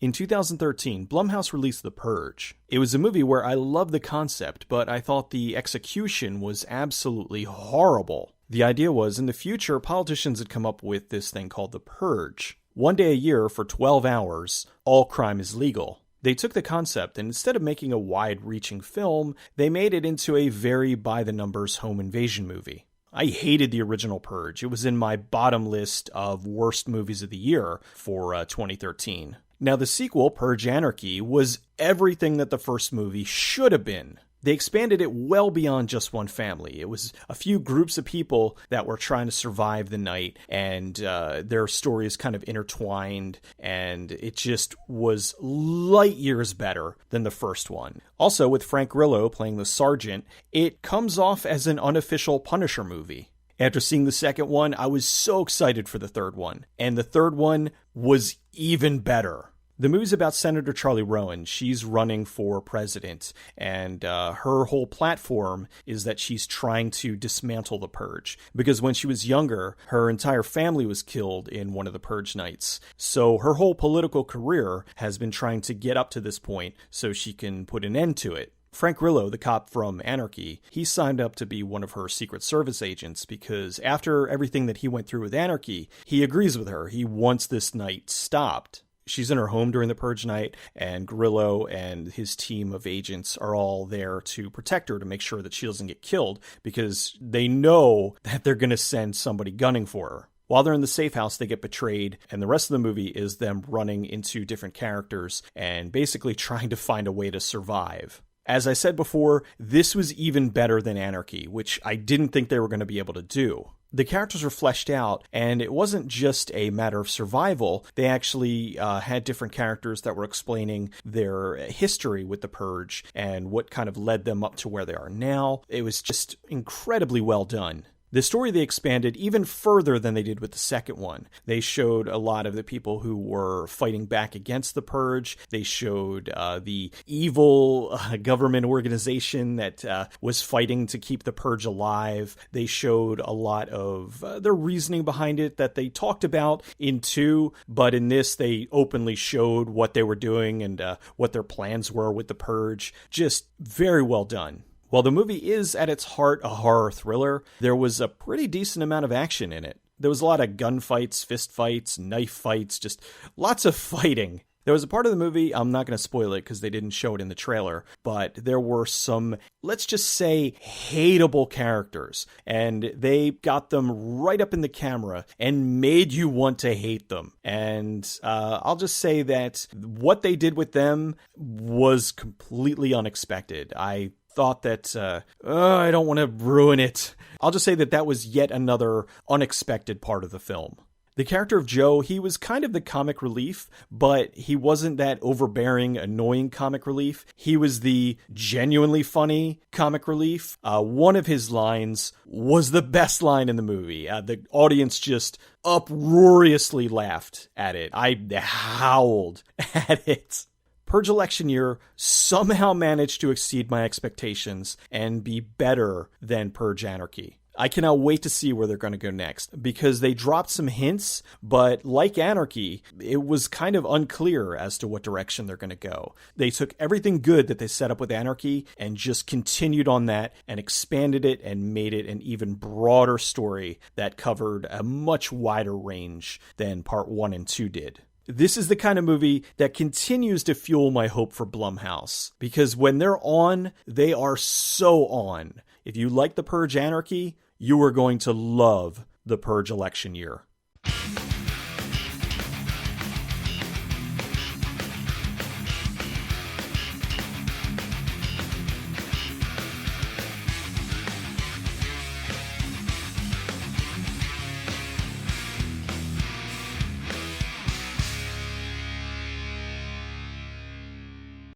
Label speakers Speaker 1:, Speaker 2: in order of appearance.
Speaker 1: In 2013, Blumhouse released The Purge. It was a movie where I loved the concept, but I thought the execution was absolutely horrible. The idea was, in the future, politicians had come up with this thing called the Purge. 1 day a year for 12 hours, all crime is legal. They took the concept and instead of making a wide-reaching film, they made it into a very by-the-numbers home invasion movie. I hated the original Purge. It was in my bottom list of worst movies of the year for 2013. Now, the sequel, Purge Anarchy, was everything that the first movie should have been. They expanded it well beyond just one family. It was a few groups of people that were trying to survive the night, and their stories kind of intertwined, and it just was light years better than the first one. Also, with Frank Grillo playing the sergeant, it comes off as an unofficial Punisher movie. After seeing the second one, I was so excited for the third one, and the third one was even better. The movie's about Senator Charlie Rowan. She's running for president, and her whole platform is that she's trying to dismantle the Purge. Because when she was younger, her entire family was killed in one of the Purge nights. So her whole political career has been trying to get up to this point so she can put an end to it. Frank Grillo, the cop from Anarchy, he signed up to be one of her Secret Service agents because after everything that he went through with Anarchy, he agrees with her. He wants this night stopped. She's in her home during the Purge night, and Grillo and his team of agents are all there to protect her to make sure that she doesn't get killed because they know that they're going to send somebody gunning for her. While they're in the safe house, they get betrayed, and the rest of the movie is them running into different characters and basically trying to find a way to survive. As I said before, this was even better than Anarchy, which I didn't think they were going to be able to do. The characters were fleshed out, and it wasn't just a matter of survival. They actually had different characters that were explaining their history with the Purge and what kind of led them up to where they are now. It was just incredibly well done. The story they expanded even further than they did with the second one. They showed a lot of the people who were fighting back against the Purge. They showed the evil government organization that was fighting to keep the Purge alive. They showed a lot of their reasoning behind it that they talked about in 2, but in this they openly showed what they were doing and what their plans were with the Purge. Just very well done. While the movie is at its heart a horror thriller, there was a pretty decent amount of action in it. There was a lot of gunfights, fist fights, knife fights, just lots of fighting. There was a part of the movie, I'm not going to spoil it because they didn't show it in the trailer, but there were some, let's just say, hateable characters, and they got them right up in the camera and made you want to hate them. And I'll just say that what they did with them was completely unexpected. I thought that, I don't want to ruin it. I'll just say that that was yet another unexpected part of the film. The character of Joe, he was kind of the comic relief, but he wasn't that overbearing, annoying comic relief. He was the genuinely funny comic relief. One of his lines was the best line in the movie. The audience just uproariously laughed at it. I howled at it. Purge election year somehow managed to exceed my expectations and be better than Purge Anarchy. I cannot wait to see where they're going to go next because they dropped some hints, but like Anarchy, it was kind of unclear as to what direction they're going to go. They took everything good that they set up with Anarchy and just continued on that and expanded it and made it an even broader story that covered a much wider range than part 1 and 2 did. This is the kind of movie that continues to fuel my hope for Blumhouse, because when they're on, they are so on. If you like The Purge Anarchy, you are going to love The Purge election year.